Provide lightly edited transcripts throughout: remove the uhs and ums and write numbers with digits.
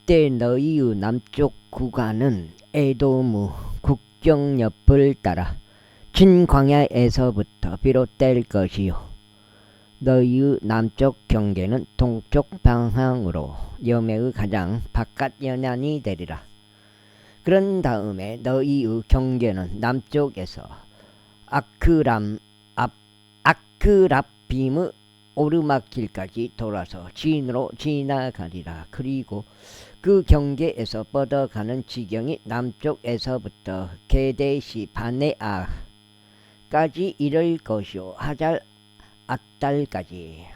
이때 너희의 남쪽 구간은 에도무 국경 옆을 따라 진광야에서부터 비롯될 것이요. 너희의 남쪽 경계는 동쪽 방향으로 염해의 가장 바깥 연안이 되리라. 그런 다음에 너희의 경계는 남쪽에서 아크랍빔의 오르막길까지 돌아서 진으로 지나가리라. 그리고 그 경계에서 뻗어가는 지경이 남쪽에서부터 게데시 바네아까지 이를 것이요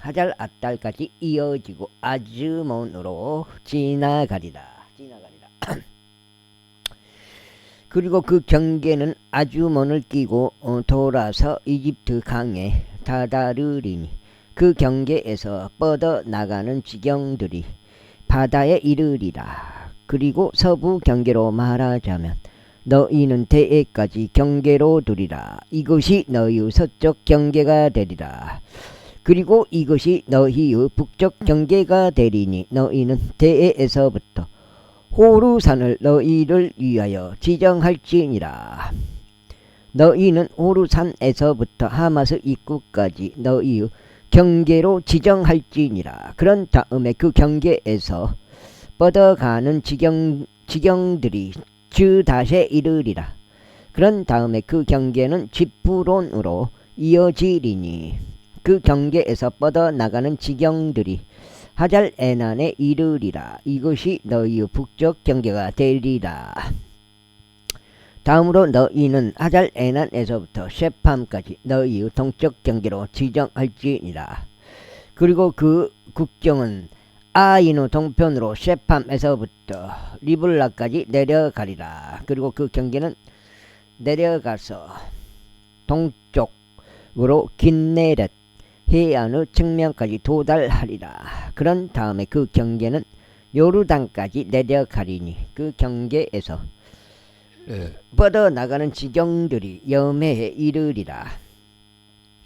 하잘앗달까지 이어지고 아즈몬으로 지나가리라. 그리고 그 경계는 아즈몬을 끼고 돌아서 이집트 강에 다다르리니 그 경계에서 뻗어나가는 지경들이 바다에 이르리라. 그리고 서부 경계로 말하자면 너희는 대해까지 경계로 두리라. 이것이 너희의 서쪽 경계가 되리라. 그리고 이것이 너희의 북쪽 경계가 되리니 너희는 대해에서부터 호루산을 너희를 위하여 지정할지니라. 너희는 호루산에서부터 하마스 입구까지 너희의 경계로 지정할지니라. 그런 다음에 그 경계에서 뻗어가는 지경들이 즈닷에 이르리라. 그런 다음에 그 경계는 지프론으로 이어지리니 그 경계에서 뻗어나가는 지경들이 하잘에난에 이르리라. 이것이 너희의 북쪽 경계가 되리라. 다음으로 너희는 하잘에난에서부터 셰팜까지 너희의 동쪽 경계로 지정할지니라. 그리고 그 국경은 아이누 동편으로 셰팜에서부터 리블라까지 내려가리라. 그리고 그 경계는 내려가서 동쪽으로 긴네렛 해안의 측면까지 도달하리라. 그런 다음에 그 경계는 요르단까지 내려가리니 그 경계에서 뻗어나가는 지경들이 염해에 이르리라.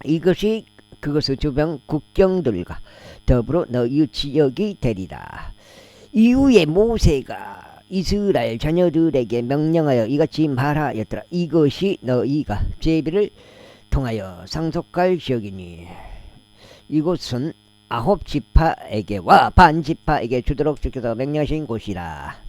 이것이 그것의 주변 국경들과 더불어 너희 지역이 되리라. 이후에 모세가 이스라엘 자녀들에게 명령하여 이같이 말하였더라. 이것이 너희가 제비를 통하여 상속할 지역이니 이곳은 9지파에게와 반지파에게 주도록 주께서 명령하신 곳이라.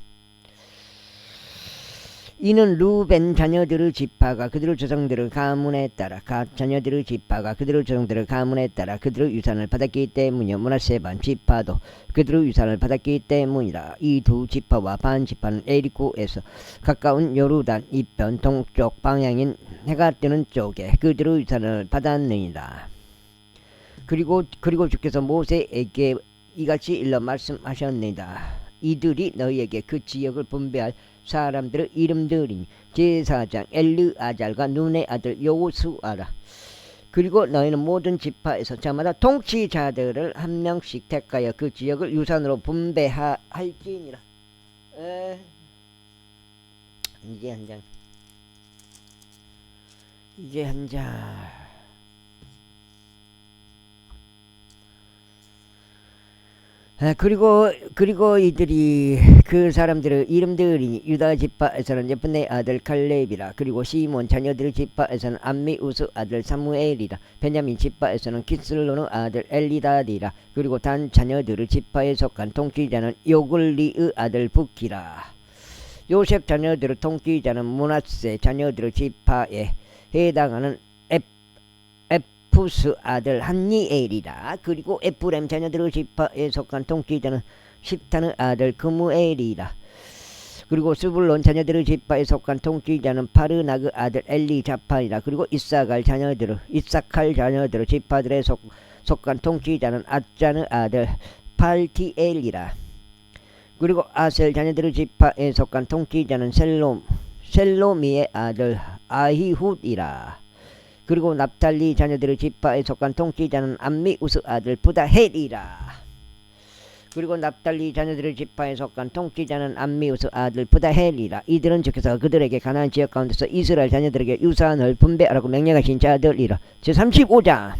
이는 루벤 자녀들의 지파가 그들의 조상들의 가문에 따라 갓 자녀들의 지파가 그들의 조상들의 가문에 따라 그들의 유산을 받았기 때문이요. 므낫세 반지파도 그들의 유산을 받았기 때문이라. 이 두 지파와 반지파는 에리코에서 가까운 요르단 이편 동쪽 방향인 해가 뜨는 쪽에 그들의 유산을 받았느니라. 그리고 주께서 모세에게 이같이 일러 말씀하셨느니라. 이들이 너희에게 그 지역을 분배할 사람들의 이름들이니 제사장 엘르아잘과 눈의 아들 여호수아라. 그리고 너희는 모든 지파에서 저마다 통치자들을 한 명씩 택하여 그 지역을 유산으로 분배할지니라. 이제 한 장. 그리고 이들이 그 사람들의 이름들이 유다 지파에서는 예쁜네 아들 칼렙이라. 그리고 시몬 자녀들의 지파에서는 암미우스 아들 사무엘이라. 베냐민 지파에서는 기슬로는 아들 엘리다디라. 그리고 단 자녀들의 지파에 속한 통치자는 요글리의 아들 부키라. 요셉 자녀들의 통치자는 므낫세 자녀들의 지파에 해당하는 푸스 아들 한니엘이라. 그리고 에프렘 자녀들의 지파에 속한 통치자는 십탄의 아들 그무엘이라. 그리고 스불론 자녀들의 지파에 속한 통치자는 파르나그 아들 엘리자파이라. 그리고 이사칼 자녀들의 지파들에 속한 통치자는 아짠의 아들 팔티엘이라. 그리고 아셀 자녀들의 지파에 속한 통치자는 셀로미의 아들 아히훗이라. 그리고 납달리 자녀들의 지파에 속한 통치자는 암미우스 아들 부다헬이라. 그리고 납달리 자녀들의 지파에 속한 통치자는 암미우스 아들 부다헬이라. 이들은 주께서 그들에게 가나안 지역 가운데서 이스라엘 자녀들에게 유산을 분배하라고 명령하신 자들이라. 제35장.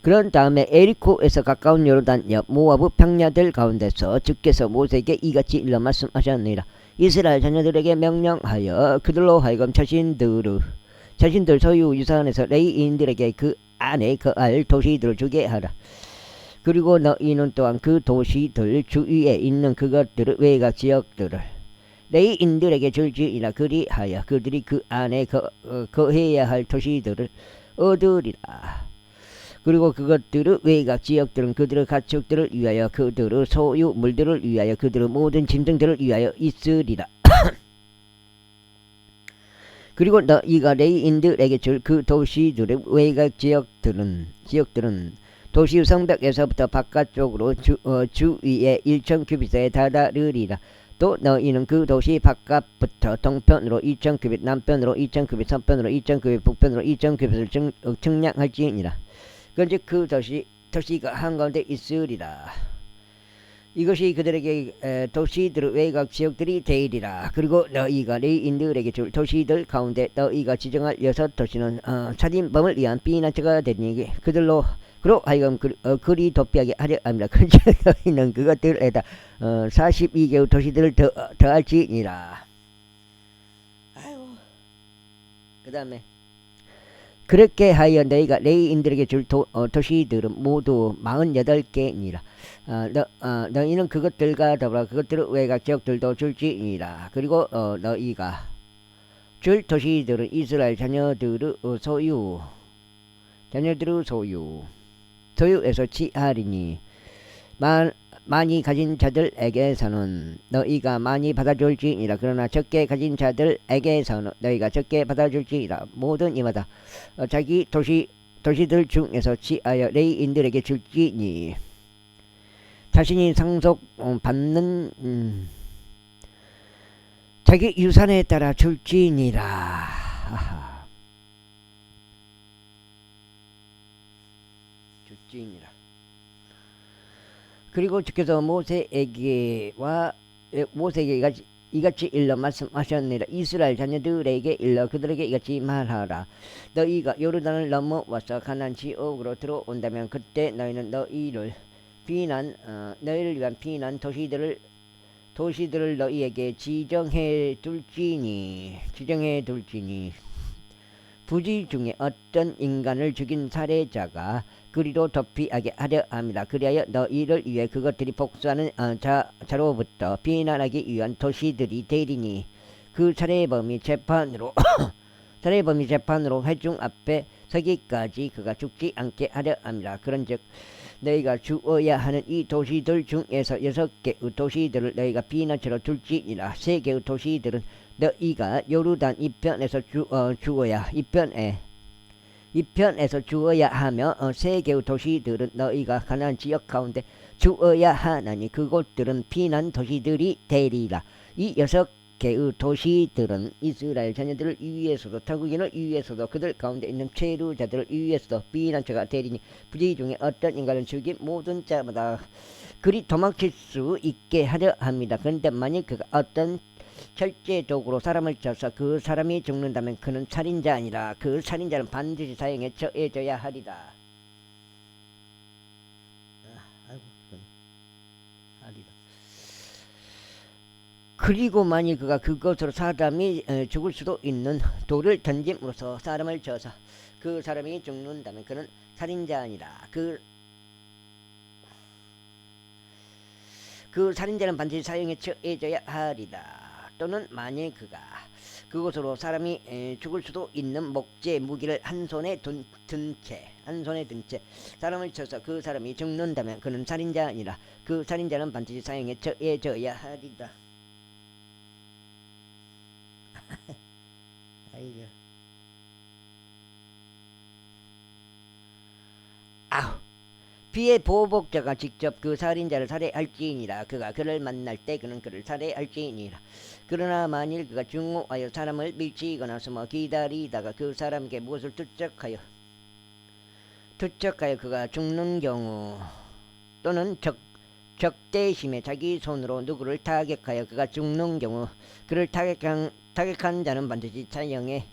그런 다음에 에리코에서 가까운 요르단 옆 모아브 평야들 가운데서 주께서 모세에게 이같이 일러 말씀하셨느니라. 이스라엘 자녀들에게 명령하여 그들로 하여금 자신들 소유 유산에서 레위인들에게 그 안에 거할 도시들을 주게 하라. 그리고 너희는 또한 그 도시들 주위에 있는 그것들을 외곽 지역들을 레위인들에게 줄지니라. 그리하여 그들이 그 안에 거해야 할 도시들을 얻으리라. 그리고 그것들의 외곽 지역들은 그들의 가축들을 위하여 그들의 소유 물들을 위하여 그들의 모든 짐승들을 위하여 있으리라. 그리고 너희가 레위인들에게 줄 그 도시들의 외곽 지역들은 도시 성벽에서부터 바깥쪽으로 주위에 1,000규빗에 다다르리라. 또 너희는 그 도시 바깥부터 동편으로 2,000규빗, 남편으로 2,000규빗, 서편으로 2,000규빗, 북편으로 2,000규빗을 측량할지니라. 그런즉 그 도시가 한가운데 있으리라. 이것이 그들에게 도시들의 외곽 지역들이 되리라. 그리고 너희가 레위인들에게 줄 도시들 가운데 너희가 지정할 6도시는 살인범을 위한 피난처가 되니 그로 하여금 그리 도피하게 하려 합니다. 그런즉 너희는 그것들에다 42개의 도시들을 더할지니라. 아이고. 그 다음에 그렇게 하여 너희가 레위인들에게 줄 도시들은 모두 48개니라. 너희는 그것들과 더불어 그것들의 외곽 지역들도 줄지니라. 그리고 너희가 줄 도시들은 이스라엘 자녀들의 소유에서 취하리니 많이 가진 자들에게서는 너희가 많이 받아줄지니라. 그러나 적게 가진 자들에게서는 너희가 적게 받아줄지니라. 모든 이마다 자기 도시들 중에서 취하여 레위인들에게 줄지니 자신이 상속받는 자기 유산에 따라 줄지니라. 줄지니라. 그리고 주께서 모세에게 이같이 일러 말씀하셨느니라. 이스라엘 자녀들에게 일러 그들에게 이같이 말하라. 너희가 요르단을 넘어와서 가나안 지역으로 들어온다면 그때 너희는 너희를 위한 피난 도시들을 너희에게 지정해 둘지니 부지 중에 어떤 인간을 죽인 살해자가 그리로 도피하게 하려 함이라. 그리하여 너희를 위해 그것들이 복수하는 자로부터 피난하기 위한 도시들이 되리니 그 살해범이 재판으로 회중 앞에 서기까지 그가 죽지 않게 하려 함이라. 그런즉 너희가 주어야 하는 이 도시들 중에서 6개의 도시들을 너희가 피난처로 둘지니라. 3개의 도시들은 너희가 요르단 이편에서 주어야 하며 3개의 도시들은 너희가 가나안 지역 가운데 주어야 하나니 그곳들은 피난 도시들이 되리라. 이 6개의 도시들은 이스라엘 자녀들을 위해서도 타국인을 위해서도 그들 가운데 있는 체류자들을 위해서도 피난처가 되리니 부지 중에 어떤 인간을 죽인 모든 자마다 그리 도망칠 수 있게 하려 합니다. 그런데 만일 그가 어떤 절제적으로 사람을 쳐서 그 사람이 죽는다면 그는 살인자 아니라 그 살인자는 반드시 사형에 처해져야 하리라. 그리고 만일 그가 그것으로 사람이 죽을 수도 있는 돌을 던짐으로써 사람을 쳐서 그 사람이 죽는다면 그는 살인자 아니라 그 살인자는 반드시 사형에 처해져야 하리라. 또는 만일 그가 그곳으로 사람이 죽을 수도 있는 목재 무기를 한 손에 든 채 사람을 쳐서 그 사람이 죽는다면 그는 살인자 아니라 그 살인자는 반드시 사형에 처해져야 하리라. 비의 보복자가 직접 그 살인자를 살해할지니라. 그가 그를 만날 때 그는 그를 살해할지니라. 그러나 만일 그가 중호하여 사람을 밀치거나 숨어 기다리다가 그 사람에게 무엇을 투척하여 그가 죽는 경우 또는 적대심에 자기 손으로 누구를 타격하여 그가 죽는 경우 그를 타격한 자는 반드시 사형에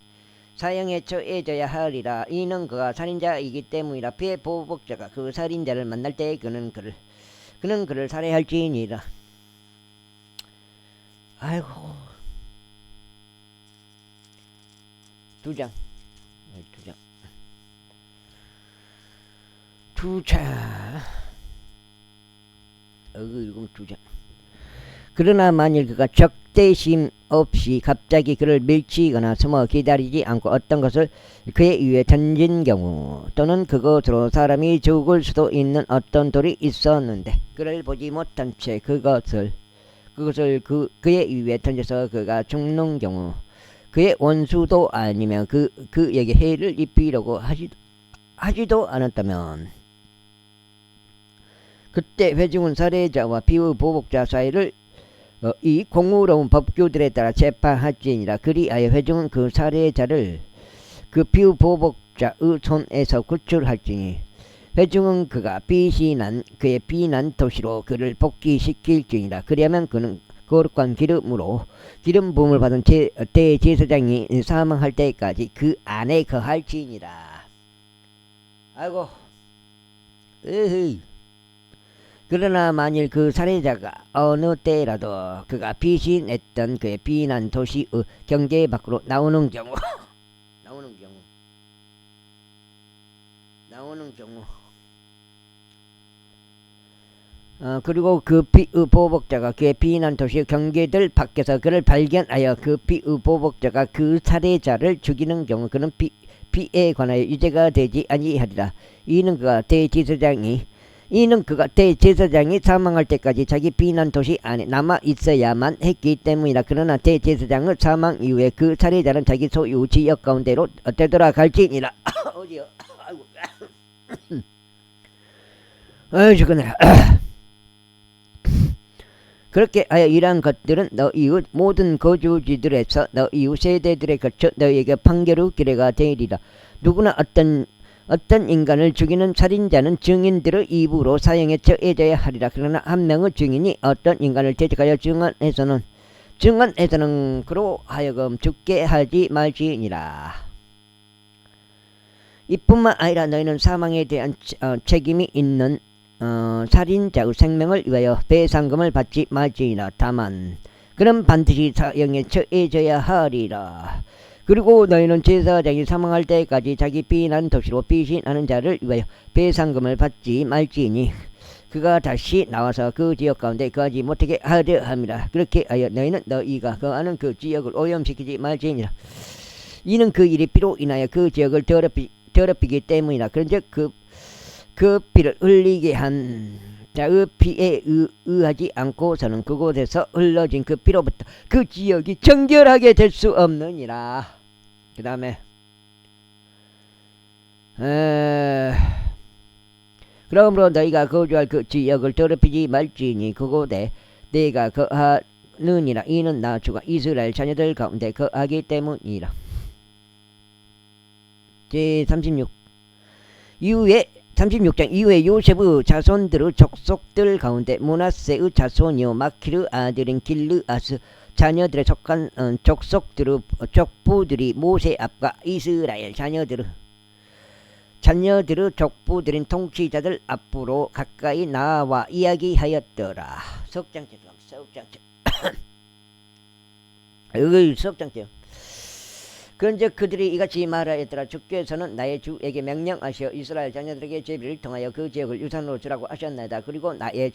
사형에 처해져야 하리라. 이는 그가 살인자이기 때문이라. 피해보복자가 그 살인자를 만날 때 그는 그를 살해할지니라. 아이고, 2장. 2장. 읽으면 2장. 그러나 만일 그가 적대심 없이 갑자기 그를 밀치거나 숨어 기다리지 않고 어떤 것을 그의 위에 던진 경우, 또는 그것으로 사람이 죽을 수도 있는 어떤 돌이 있었는데 그를 보지 못한 채 그것을 그의 위에 던져서 그가 죽는 경우, 그의 원수도 아니면 그에게 해를 입히려고 하지도 않았다면, 그때 회중은 살해자와 피의보복자 사이를 이 공의로운 법규들에 따라 재판할지니라. 그리하여 회중은 그 살해자를 그 피의보복자의 손에서 구출할지니, 회중은 그가 그의 비난 도시로 그를 복귀시킬지니라. 그리하면 그는 거룩한 기름 부음을 받은 대제사장이 사망할 때까지 그 안에 거할지니라. 아이고, 으흐. 그러나 만일 그 살해자가 어느 때라도 그가 피신했던 그의 비난 도시의 경계 밖으로 나오는 경우 그리고 그 피의보복자가 그의 비난 도시의 경계들 밖에서 그를 발견하여 그 피의보복자가 그 살해자를 죽이는 경우, 그는 피에 관하여 유죄가 되지 아니하리라. 이는 그가 대제사장이 사망할 때까지 자기 비난 도시 안에 남아 있어야만 했기 때문이라. 그러나 대제사장의 사망 이후에 그 살해자는 자기 소유 지역 가운데로 되돌아갈지니라. 어디요? 아이고, 아이 죽겠네. 그렇게 하여 이러한 것들은 너 이웃 모든 거주지들에서 너 이웃 세대들에 거쳐 너희에게 판결의 기례가 되리라. 누구나 어떤 인간을 죽이는 살인자는 증인들의 입으로 사형에 처해져야 하리라. 그러나 한 명의 증인이 어떤 인간을 대적하여 증언해서는 그로 하여금 죽게 하지 말지니라. 이뿐만 아니라 너희는 사망에 대한 책임이 있는 살인자의 생명을 위하여 배상금을 받지 말지니라. 다만 그는 반드시 사형에 처해져야 하리라. 그리고 너희는 제사장이 사망할 때까지 자기 비난 도시로 피신하는 자를 위하여 배상금을 받지 말지니 그가 다시 나와서 그 지역 가운데 거하지 못하게 하려 함이라. 그렇게 하여 너희는 너희가 거하는 그 지역을 오염시키지 말지니라. 이는 그 일이 피로 인하여 그 지역을 더럽히기 때문이라. 그런즉 그 피를 흘리게 한 자의 피에 의하지 않고서는 그곳에서 흘러진 그 피로부터 그 지역이 정결하게 될 수 없느니라. 그 다음에 그러므로 너희가 거주할 그 지역을 더럽히지 말지니 그곳에 내가 거하느니라. 이는 나 주가 이스라엘 자녀들 가운데 거하기 때문이라. 제36장 이후에 요셉의 자손들의 족속들 가운데 므낫세의 자손이요 마키르 아들인 길르아스 자녀들에 속한 족부들이 모세 앞과 이스라엘 자녀들의 족부들인 통치자들 앞으로 가까이 나와 이야기하였더라. 석장째 석장째. 그런즉 그들이 이같이 말하였더라. 주께서는 나의 주에게 명령하시어 이스라엘 자녀들에게 제비를 통하여 그 지역을 유산으로 주라고 하셨나이다. 그리고 나의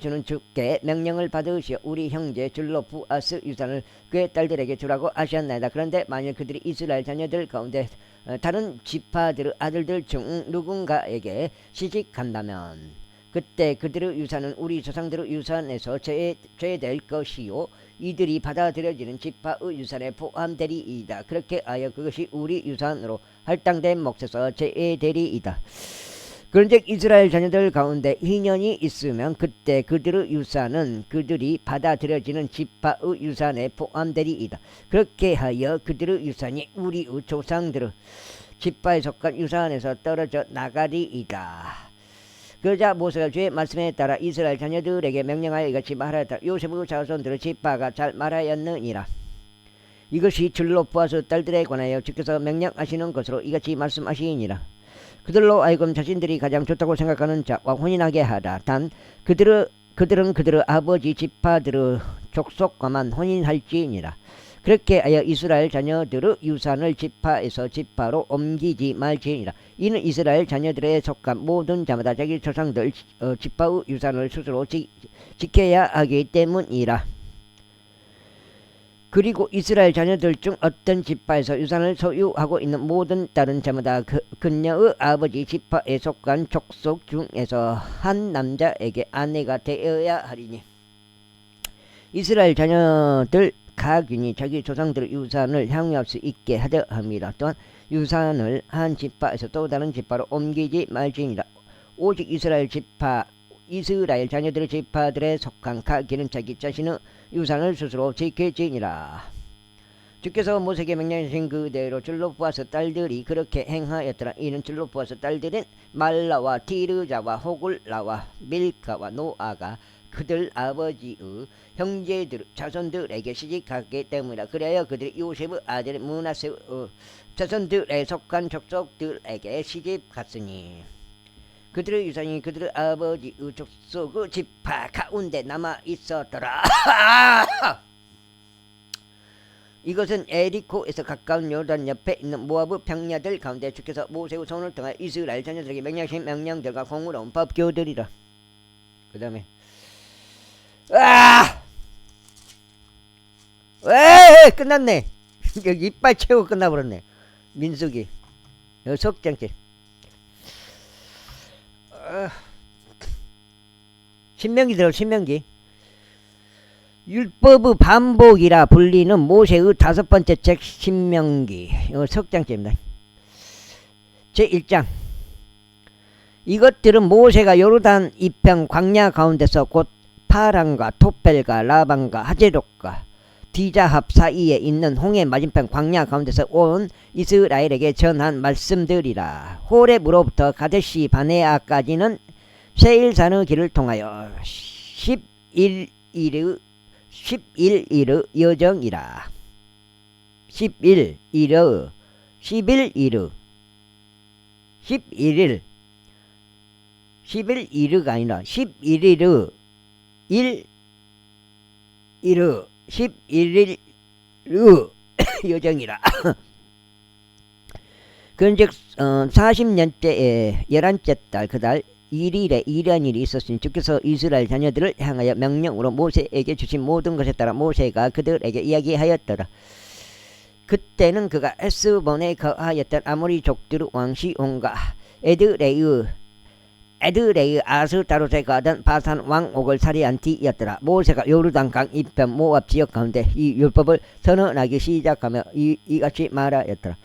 주는 주께 명령을 받으시어 우리 형제 줄로부아스 유산을 그의 딸들에게 주라고 하셨나이다. 그런데 만일 그들이 이스라엘 자녀들 가운데 다른 지파들의 아들들 중 누군가에게 시집간다면 그때 그들의 유산은 우리 조상들의 유산에서 제될 것이요 이들이 받아들여지는 지파의 유산에 포함되리이다. 그렇게 하여 그것이 우리 유산으로 할당된 몫에서 제되리이다. 그런즉 이스라엘 자녀들 가운데 희년이 있으면 그때 그들의 유산은 그들이 받아들여지는 지파의 유산에 포함되리이다. 그렇게 하여 그들의 유산이 우리의 조상들의 지파에 속한 유산에서 떨어져 나가리이다. 그러자 모세가 주의 말씀에 따라 이스라엘 자녀들에게 명령하여 이같이 말하였다. 요셉의 자손들의 지파가 잘 말하였느니라. 이것이 들로 보아서 딸들에 관하여 주께서 명령하시는 것으로 이같이 말씀하시니라. 그들로 하여금 자신들이 가장 좋다고 생각하는 자와 혼인하게 하라. 단 그들은 그들의 아버지 지파들의 족속과만 혼인할지니라. 그렇게 하여 이스라엘 자녀들의 유산을 지파에서 지파로 옮기지 말지니라. 이는 이스라엘 자녀들에 속한 모든 자마다 자기 조상들 지파의 유산을 스스로 지켜야 하기 때문이라. 그리고 이스라엘 자녀들 중 어떤 지파에서 유산을 소유하고 있는 모든 다른 자마다 그녀의 아버지 지파에 속한 족속 중에서 한 남자에게 아내가 되어야 하리니, 이스라엘 자녀들 각인이 자기 조상들의 유산을 향유할 수 있게 하려 합니다. 또한 유산을 한 지파에서 또 다른 지파로 옮기지 말지니라. 오직 이스라엘 자녀들의 지파들에 속한 각인은 자기 자신의 유산을 스스로 지킬지니라. 주께서 모세에게 명령하신 그대로 줄로 보아서 딸들이 그렇게 행하였더라. 이는 줄로 보아서 딸들은 말라와 디르자와 호글라와 밀카와 노아가 그들 아버지의 자손들에게 시집갔기 때문이라. 그래야 그들이 요셉의 아들 므낫세의 자손들에 속한 족속들에게 시집갔으니 그들의 유산이 그들의 아버지의 족속의 지파 가운데 남아 있었더라. 이것은 에리코에서 가까운 요단 옆에 있는 모압의 평야들 가운데 주께서 모세의 손을 통해 이스라엘 자녀들에게 명령하신 명령들과 공의로운 법규들이라. 그 다음에 왜 끝났네. 이빨 채우고 끝나버렸네. 민수기 석장째. 신명기 들어. 신명기 율법의 반복이라 불리는 모세의 5번째 책 신명기 석장째입니다. 제1장. 이것들은 모세가 요르단 이편 광야 가운데서 곧 파란과 토펠과 라반과 하제록과 디자합 사이에 있는 홍해 맞은편 광야 가운데서 온 이스라엘에게 전한 말씀들이라. 호렙으로부터 가데시 바네아까지는 세일산의 길을 통하여 11일의 여정이라. 11일가 아니라 11일의 11일의 여정이라. 그런즉 40년째의 11째 달 그달 1일에 일한일이 있었으니 주께서 이스라엘 자녀들을 향하여 명령으로 모세에게 주신 모든 것에 따라 모세가 그들에게 이야기하였더라. 그때는 그가 에스본에 거하였던 아모리 족들의 왕 시온과 에드레의 아스타롯에 거하던 바산 왕 옥을 살해한 뒤였더라. 모세가 요르단강 이편 모압 지역 가운데 이 율법을 선언하기 시작하며 이같이 말하였더라.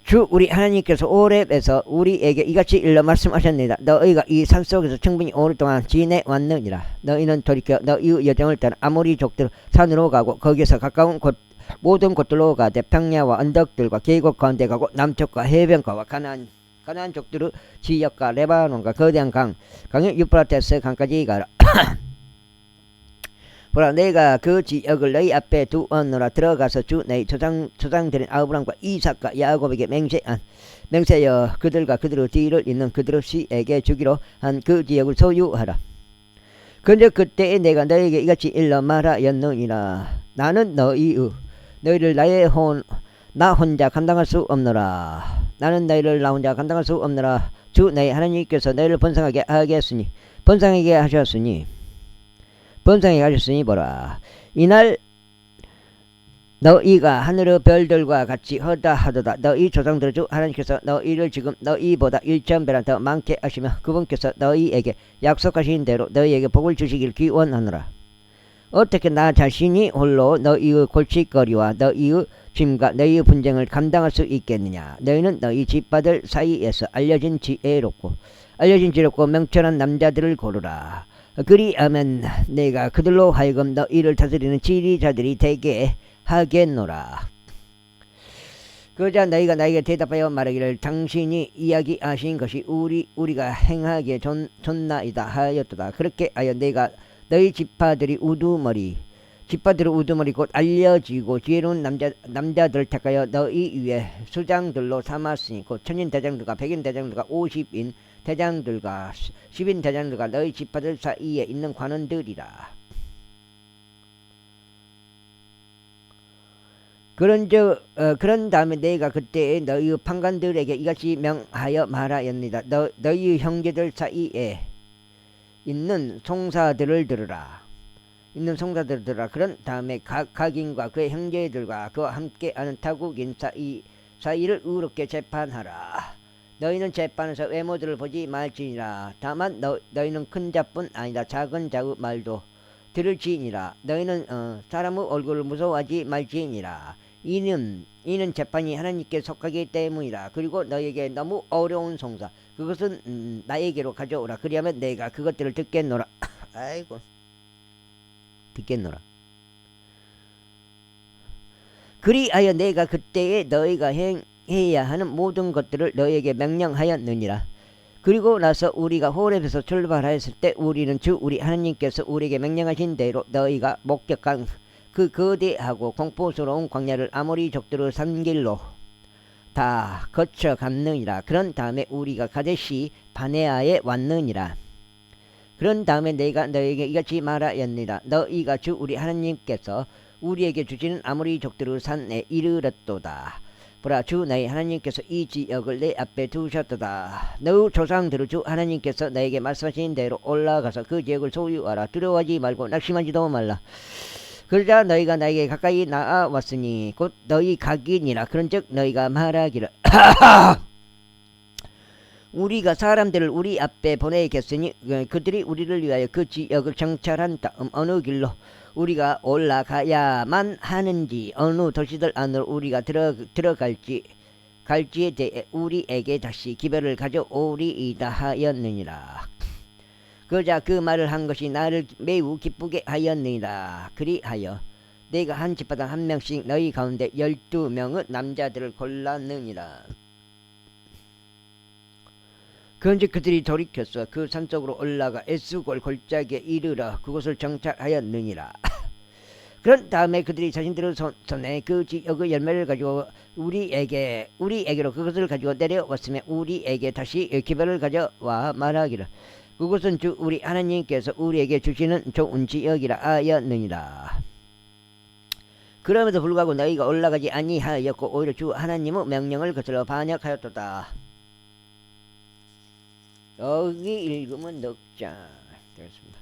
주 우리 하나님께서 오렙에서 우리에게 이같이 일러 말씀하셨느니라. 너희가 이 산속에서 충분히 오랫동안 지내왔느니라. 너희는 돌이켜 너희의 여정을 따라 아모리 족들 산으로 가고 거기에서 가까운 곳 모든 곳들로 가되 평야와 언덕들과 계곡 가운데 가고 남쪽과 해변가와 가나안 족들의 지역과 레바논과 거대한 강의 유프라테스 강까지 가라. 보라, 내가 그 지역을 너희 앞에 두었노라. 들어가서 주 너희 조상들인 아브람과 이삭과 야곱에게 맹세하여 그들과 그들의 뒤를 잇는 그들의 씨에게 주기로 한 그 지역을 소유하라. 그런데 그때에 내가 너희에게 이같이 일러 말하였느니라. 나는 너희를 나 혼자 감당할 수 없노라. 나는 너희를 나 혼자 감당할 수 없노라. 주 너희 하나님께서 너희를 번성하게 하셨으니 보라, 이날 너희가 하늘의 별들과 같이 하다 하도다. 너희 조상들 주 하나님께서 너희를 지금 너희보다 1,000배나 더 많게 하시며 그분께서 너희에게 약속하신 대로 너희에게 복을 주시길 기원하노라. 어떻게 나 자신이 홀로 너희의 골칫거리와 너희의 짐과 너희의 분쟁을 감당할 수 있겠느냐. 너희는 너희 집파들 사이에서 알려진 지혜롭고 명철한 남자들을 고르라. 그리하면 내가 그들로 하여금 너희를 다스리는 지리자들이 되게 하겠노라. 그러자 너희가 나에게 대답하여 말하기를 당신이 이야기하신 것이 우리가 행하기에 좋나이다 하였도다. 그렇게 하여 내가 너희 지파들이 우두머리 지파들의 우두머리 곧 알려지고 지혜로운 남자들을 택하여 너희 위에 수장들로 삼았으니 곧 천인 대장들과 백인 대장들과 50인 대장들과 10인 대장들과 너희 지파들 사이에 있는 관원들이라. 그런 다음에 내가 그때 너희 판관들에게 이같이 명하여 말하였느니라. 너희 형제들 사이에 있는 송사들을 들으라. 그런 다음에 각인과 그의 형제들과 그와 함께하는 타국인 사이를 의롭게 재판하라. 너희는 재판에서 외모들을 보지 말지니라. 다만 너희는 큰 자뿐 아니다. 작은 자의 말도 들을지니라. 너희는 사람의 얼굴을 무서워하지 말지니라. 이는 재판이 하나님께 속하기 때문이라. 그리고 너희에게 너무 어려운 송사 그것은 나에게로 가져오라. 그리하면 내가 그것들을 듣겠노라. 아이고 듣겠노라. 그리하여 내가 그때에 너희가 해야 하는 모든 것들을 너희에게 명령하였느니라. 그리고 나서 우리가 호렙에서 출발하였을 때 우리는 주 우리 하나님께서 우리에게 명령하신 대로 너희가 목격한 그 거대하고 공포스러운 광야를 아모리 족들의 산길로 다 거쳐갔느니라. 그런 다음에 우리가 가데시 바네아에 왔느니라. 그런 다음에 내가 너희에게 이같이 말하였느니라. 너희가 주 우리 하나님께서 우리에게 주시는 아모리 족들의 산에 이르렀도다. 보라, 주 너희 하나님께서 이 지역을 내 앞에 두셨도다. 너희 조상들의 주 하나님께서 너에게 말씀하신 대로 올라가서 그 지역을 소유하라. 두려워하지 말고 낙심하지도 말라. 그러자 너희가 나에게 가까이 나아왔으니 곧 너희 각인이라. 그런즉 너희가 말하기를 우리가 사람들을 우리 앞에 보내겠으니 그들이 우리를 위하여 그 지역을 정찰한 다음 어느 길로 우리가 올라가야만 하는지 어느 도시들 안으로 우리가 들어갈지에 대해 우리에게 다시 기별을 가져오리이다 하였느니라. 그러자 그 말을 한 것이 나를 매우 기쁘게 하였느니라. 그리하여 내가 한 집마다 한 명씩 너희 가운데 12명의 남자들을 골랐느니라. 그런즉 그들이 돌이켜서 그 산속으로 올라가 에스골 골짜기에 이르러 그곳을 정찰하였느니라. 그런 다음에 그들이 자신들의 손에 그 지역의 열매를 가지고 우리에게로 그것을 가지고 내려왔으며 우리에게 다시 기별을 가져와 말하기를 그곳은 주 우리 하나님께서 우리에게 주시는 좋은 지역이라 하였느니라. 그럼에도 불구하고 너희가 올라가지 아니하였고 오히려 주 하나님의 명령을 거슬러 반역하였도다. 여기 읽으면 넉자 되겠습니다.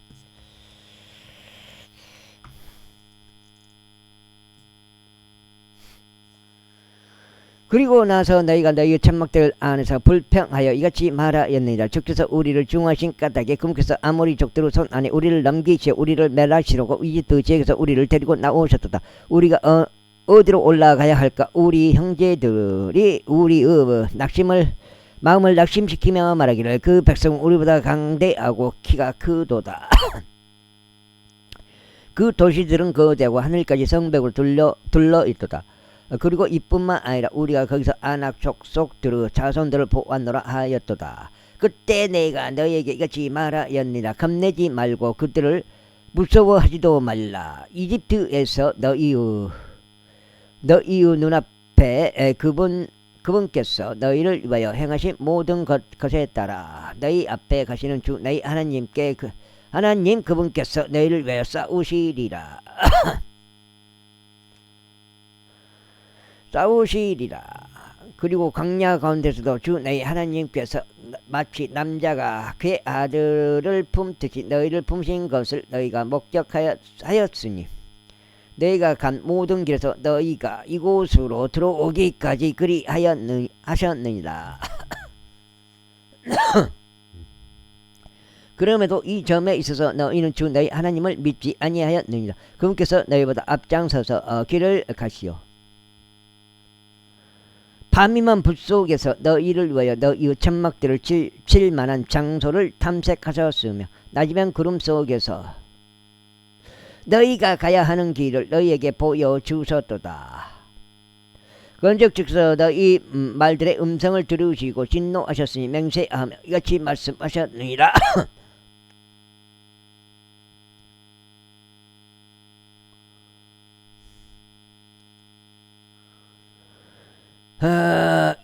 그리고 나서 너희가 너희 천막들 안에서 불평하여 이같이 말하였느니라. 주께서 우리를 중하신 까닭에 그분께서 아모리 족들의 손 안에 우리를 넘기시어 우리를 멸하시려고 이집트 지역에서 우리를 데리고 나오셨도다. 우리가 어디로 올라가야 할까? 우리 형제들이 우리의 마음을 낙심시키며 말하기를 그 백성은 우리보다 강대하고 키가 크도다. 그 도시들은 거대하고 하늘까지 성벽으로 둘러 있도다. 그리고 이뿐만 아니라 우리가 거기서 아낙 족속들의 자손들을 보았노라 하였도다. 그때 내가 너희에게 이같이 말하였느니라. 겁내지 말고 그들을 무서워하지도 말라. 이집트에서 너희의 눈앞에 그분께서 너희를 위하여 행하신 모든 것에 따라 너희 앞에 가시는 주 너희 하나님 그분께서 너희를 위하여 싸우시리라. 그리고 광야 가운데서도 주 너희 하나님께서 마치 남자가 그의 아들을 품듯이 너희를 품으신 것을 너희가 목격하였으니 너희가 간 모든 길에서 너희가 이곳으로 들어오기까지 하셨느니라. 그럼에도 이 점에 있어서 너희는 주 너희 하나님을 믿지 아니하였느니라. 그분께서 너희보다 앞장서서 길을 가시오. 밤이면 불 속에서 너희를 위하여 너희의 천막들을 칠 만한 장소를 탐색하셨으며 낮이면 구름 속에서 너희가 가야 하는 길을 너희에게 보여주셨도다. 그런즉 주께서 너희 말들의 음성을 들으시고 진노하셨으니 맹세하며 이같이 말씀하셨느니라.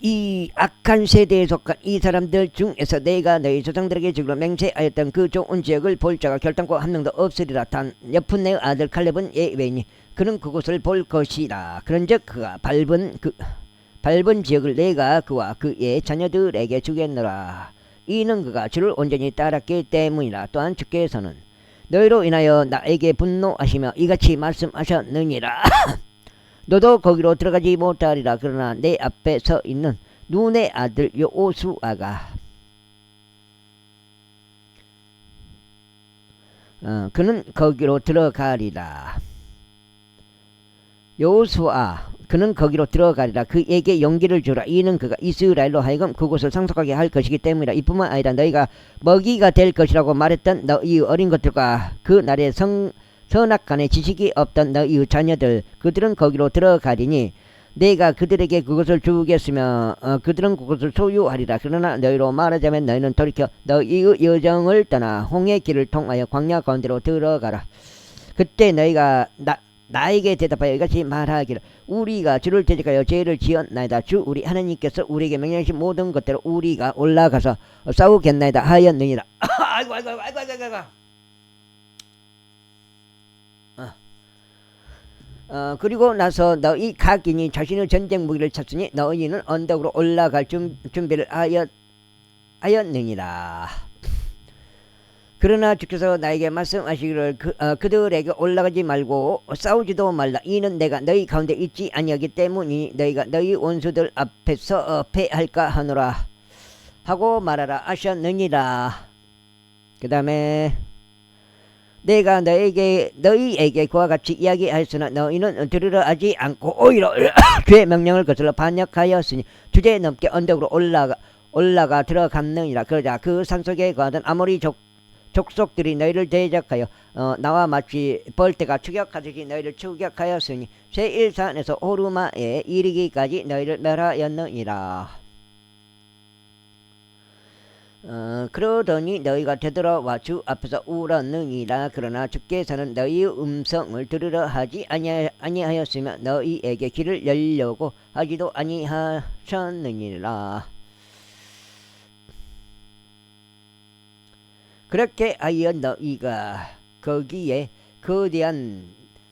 이 악한 세대에 속한 이 사람들 중에서 내가 너희 조상들에게 주기로 맹세하였던 그 좋은 지역을 볼 자가 결단코 한 명도 없으리라. 단 여푼네의 아들 칼렙은 예외니 그는 그곳을 볼 것이라. 그런즉 그가 밟은 지역을 내가 그와 그의 자녀들에게 주겠노라. 이는 그가 주를 온전히 따랐기 때문이라. 또한 주께서는 너희로 인하여 나에게 분노하시며 이같이 말씀하셨느니라. 너도 거기로 들어가지 못하리라. 그러나 내 앞에 서 있는 눈의 아들 여호수아가 그는 거기로 들어가리라. 여호수아 그는 거기로 들어가리라. 그에게 용기를 주라. 이는 그가 이스라엘로 하여금 그곳을 상속하게 할 것이기 때문이라. 이뿐만 아니라 너희가 먹이가 될 것이라고 말했던 너희 어린 것들과 그 날에 선악간에 지식이 없던 너희 자녀들 그들은 거기로 들어가리니 내가 그들에게 그것을 주겠으며 그들은 그것을 소유하리라. 그러나 너희로 말하자면 너희는 돌이켜 너희의 여정을 떠나 홍해 길을 통하여 광야 가운데로 들어가라. 그때 너희가 나에게 대답하여 이같이 말하기를 우리가 주를 대적하여 죄를 지었나이다. 주 우리 하나님께서 우리에게 명령하신 모든 것대로 우리가 올라가서 싸우겠나이다 하였느니라. 아이고. 그리고 나서 너희 각인이 자신의 전쟁 무기를 찾으니 너희는 언덕으로 올라갈 준비를 하였느니라. 그러나 주께서 나에게 말씀하시기를 그들에게 올라가지 말고 싸우지도 말라. 이는 내가 너희 가운데 있지 아니하기 때문이니 너희가 너희 원수들 앞에서 패할까 하노라 하고 말하라 하셨느니라. 그 다음에 내가 너희에게 그와 같이 이야기하였으나 너희는 들으려 하지 않고 오히려 주의 명령을 거슬러 반역하였으니 주제넘게 언덕으로 올라가 들어갔느니라. 그러자 그 산속에 거하던 아모리 족속들이 너희를 대적하여 나와 마치 벌떼가 추격하듯이 너희를 추격하였으니 세일산에서 호르마에 이르기까지 너희를 멸하였느니라. 그러더니 너희가 되돌아와 주 앞에서 울었느니라. 그러나 주께서는 너희의 음성을 들으려 하지 아니하였으며 너희에게 길을 열려고 하지도 아니하셨느니라. 그렇게 하여 너희가 거기에 거대한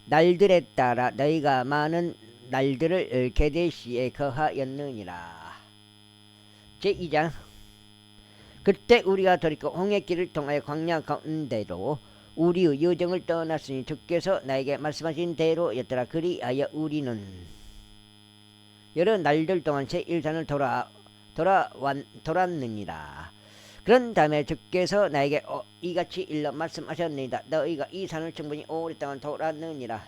날들에 따라 너희가 많은 날들을 게데시에 거하였느니라. 제2장 그때 우리가 돌이켜 홍해길을 통하여 광야 가운데로 우리의 여정을 떠났으니 주께서 나에게 말씀하신 대로였더라. 그리하여 우리는 여러 날들 동안 제1산을 돌았느니라. 그런 다음에 주께서 나에게 이같이 일러 말씀하셨느니라. 너희가 이 산을 충분히 오랫동안 돌았느니라.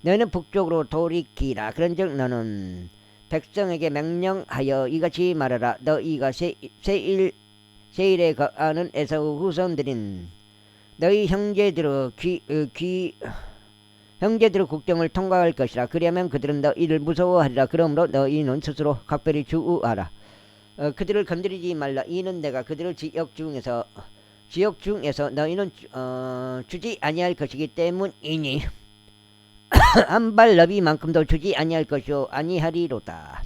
너희는 북쪽으로 돌이키라. 그런즉 너는 백성에게 명령하여 이같이 말하라. 너희가 세일에 거하는 에사우 후손들인 너희 형제들의 국경을 통과할 것이라. 그리하면 그들은 너희를 무서워하리라. 그러므로 너희는 스스로 각별히 주의하라. 그들을 건드리지 말라. 이는 내가 그들의 지역 중에서 너희는 주지 아니할 것이기 때문이니 한 발 너비만큼도 주지 아니할 것이요 아니하리로다.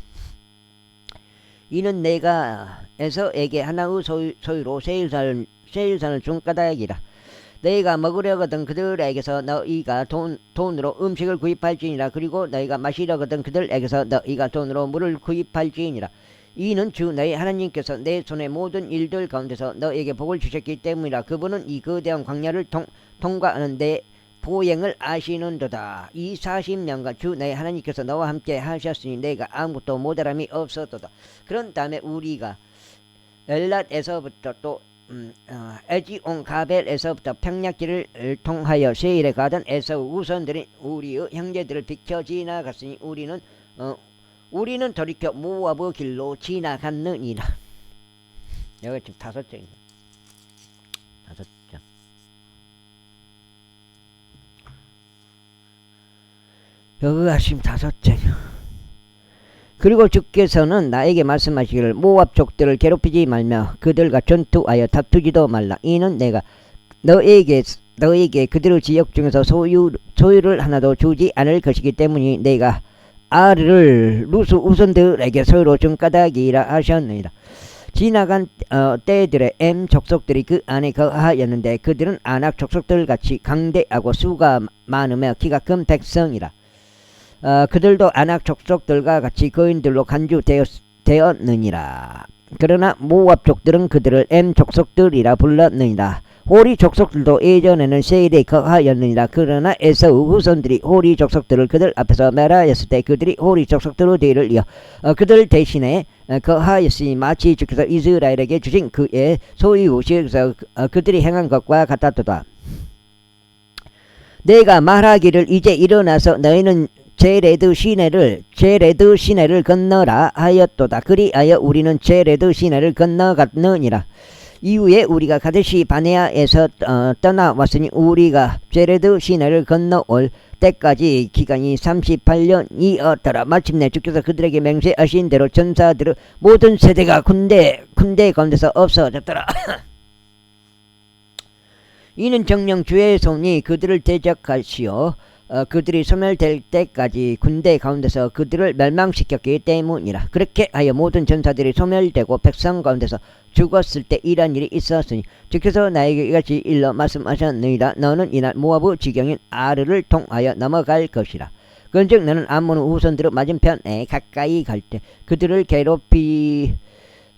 이는 내가 에서에게 하나의 소유로 세일산을 준 까닭이라. 너희가 먹으려거든 그들에게서 너희가 돈으로 음식을 구입할지니라. 그리고 너희가 마시려거든 그들에게서 너희가 돈으로 물을 구입할지니라. 이는 주 너희 하나님께서 내 손의 모든 일들 가운데서 너희에게 복을 주셨기 때문이라. 그분은 이 거대한 광야를 통과하는 데 보행을 아시는도다. 이 40년간 주 너희 하나님께서 너와 함께 하셨으니 내가 아무것도 모자람이 없었도다. 그런 다음에 우리가 엘랏에서부터 또 에지온 가벨에서부터 평야길을 통하여 세일에 가던 에서우 우선들인 우리의 형제들을 비켜 지나갔으니 우리는 돌이켜 모압의 길로 지나갔느니라. 여기 지금 5장이다. 5장. 여기가 지금 5장이야. 그리고 주께서는 나에게 말씀하시기를 모압 족들을 괴롭히지 말며 그들과 전투하여 다투지도 말라. 이는 내가 너에게 그들의 지역 중에서 소유를 하나도 주지 않을 것이기 때문이 내가 R를 루스 후손들에게 서로 준 까닭이라 하셨느니라. 지나간 때들의 M 족속들이 그 안에 거하였는데 그들은 아낙 족속들 같이 강대하고 수가 많으며 키가 큰 백성이라. 그들도 아낙 족속들과 같이 거인들로 간주되었느니라. 그러나 모압 족들은 그들을 M 족속들이라 불렀느니라. 호리 족속들도 예전에는 세일에 거하였느니라. 그러나 에사우 후손들이 호리 족속들을 그들 앞에서 멸하였을 때 그들이 호리 족속들의 뒤를 이어 그들 대신에 거하였으니 마치 주께서 이스라엘에게 주신 그의 소유시에서 그들이 행한 것과 같았도다. 내가 말하기를 이제 일어나서 너희는 제레드 시내를 건너라 하였도다. 그리하여 우리는 제레드 시내를 건너갔느니라. 이후에 우리가 가데시 바네아에서 떠나왔으니 우리가 제레드 시내를 건너올 때까지 기간이 38년이었더라. 마침내 주께서 그들에게 맹세하신 대로 전사들의 모든 세대가 군대 가운데서 없어졌더라. 이는 정령 주의 손이 그들을 대적하시어 그들이 소멸될 때까지 군대 가운데서 그들을 멸망시켰기 때문이라. 그렇게 하여 모든 전사들이 소멸되고 백성 가운데서 죽었을 때 이런 일이 있었으니 주께서 나에게 이같이 일러 말씀하셨느니라. 너는 이날 모압의 지경인 아르를 통하여 넘어갈 것이라. 그런즉 너는 암몬 후손들의 맞은편에 가까이 갈 때 그들을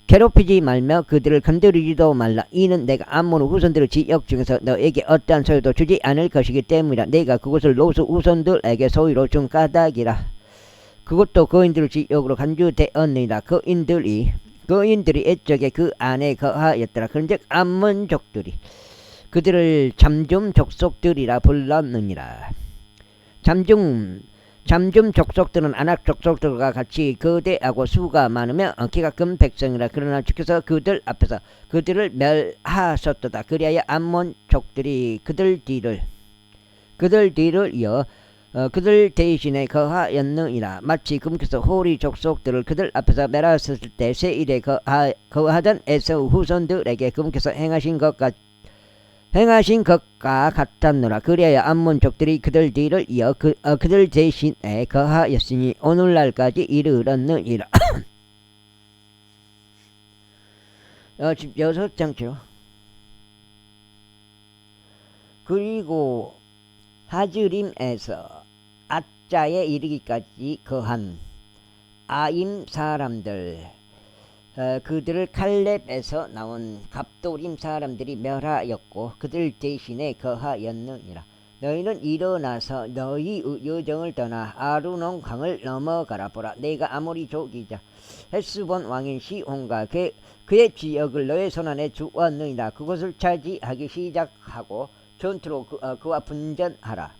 괴롭히지 말며 그들을 건드리지도 말라. 이는 내가 암몬 후손들의 지역 중에서 너에게 어떠한 소유도 주지 않을 것이기 때문이라. 내가 그곳을 로스 후손들에게 소유로 준 까닭이라. 그것도 거인들의 지역으로 간주되었느니라. 거인들이 애적에 그 안에 거하였더라. 그런즉 암몬족들이 그들을 잠좀 족속들이라 불렀느니라. 잠좀 족속들은 아낙 족속들과 같이 거대하고 수가 많으며 키가 큰 백성이라. 그러나 주께서 그들 앞에서 그들을 멸하셨도다. 그리하여 암몬 족들이 그들 뒤를 이어 그들 대신에 거하였느니라. 마치 금께서 호리 족속들을 그들 앞에서 멸하셨을 때 세일에 거하던 에사우 후손들에게 금께서 행하신 것과 같았노라. 그리하여 암몬 족들이 그들 뒤를 이어 그들 대신에 거하였으니 오늘날까지 이르렀느니라. 6장죠. 그리고 하즈림에서 아짜에 이르기까지 거한 아임 사람들 그들을 칼렙에서 나온 갑도림 사람들이 멸하였고 그들 대신에 거하였느니라. 너희는 일어나서 너희 여정을 떠나 아르논 강을 넘어가라. 보라, 내가 아모리 족이자 헬스본 왕인 시온과 그의 지역을 너의 손안에 주었느니라. 그것을 차지하기 시작하고 전투로 그와 분전하라.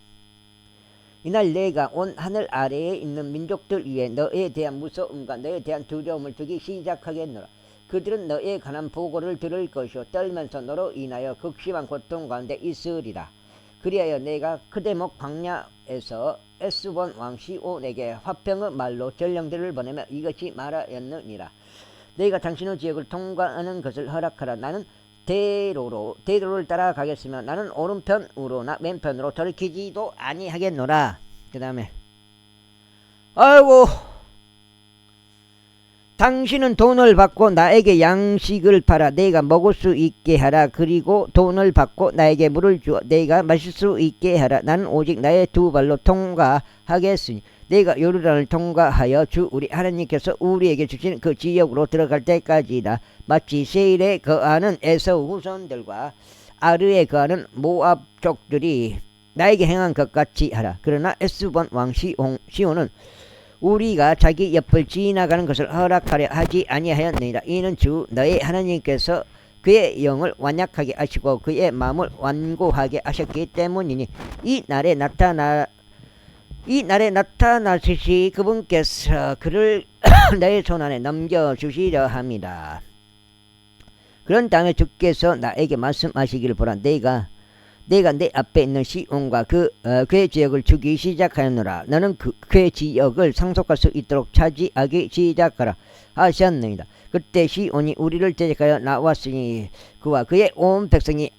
이날 내가 온 하늘 아래에 있는 민족들 위에 너에 대한 무서움과 너에 대한 두려움을 두기 시작하겠노라. 그들은 너에 관한 보고를 들을 것이요 떨면서 너로 인하여 극심한 고통 가운데 있으리라. 그리하여 내가 그대목 광야에서 에스본 왕 시온에게 화평의 말로 전령들을 보내며 이것이 말하였느니라. 내가 당신의 지역을 통과하는 것을 허락하라. 나는 대로를 따라가겠으며 나는 오른편으로나 왼편으로 돌이키지도 아니하겠노라. 그 다음에 아이고, 당신은 돈을 받고 나에게 양식을 팔아 내가 먹을 수 있게 하라. 그리고 돈을 받고 나에게 물을 주어 내가 마실 수 있게 하라. 나는 오직 나의 두 발로 통과하겠으니 내가 요르단을 통과하여 주 우리 하나님께서 우리에게 주신 그 지역으로 들어갈 때까지다. 마치 세일에 거하는 에사우 후손들과 아르에 거하는 모압 족들이 나에게 행한 것 같이 하라. 그러나 에스본 왕 시온은 우리가 자기 옆을 지나가는 것을 허락하려 하지 아니하였느니라. 이는 주 너의 하나님께서 그의 영을 완약하게 하시고 그의 마음을 완고하게 하셨기 때문이니 이 날에 나타나시시 그분께서 그를 너의 손안에 넘겨주시려 합니다. 그런 다음에 주께서 나에게 말씀하시기를 보라. 내가 내 앞에 있는 시온과 그의 지역을 주기 시작하였노라. 너는 그의 지역을 상속할 수 있도록 차지하기 시작하라 하셨느니라. 그때 시온이 우리를 대적하여 나왔으니 그와 그의 온 백성이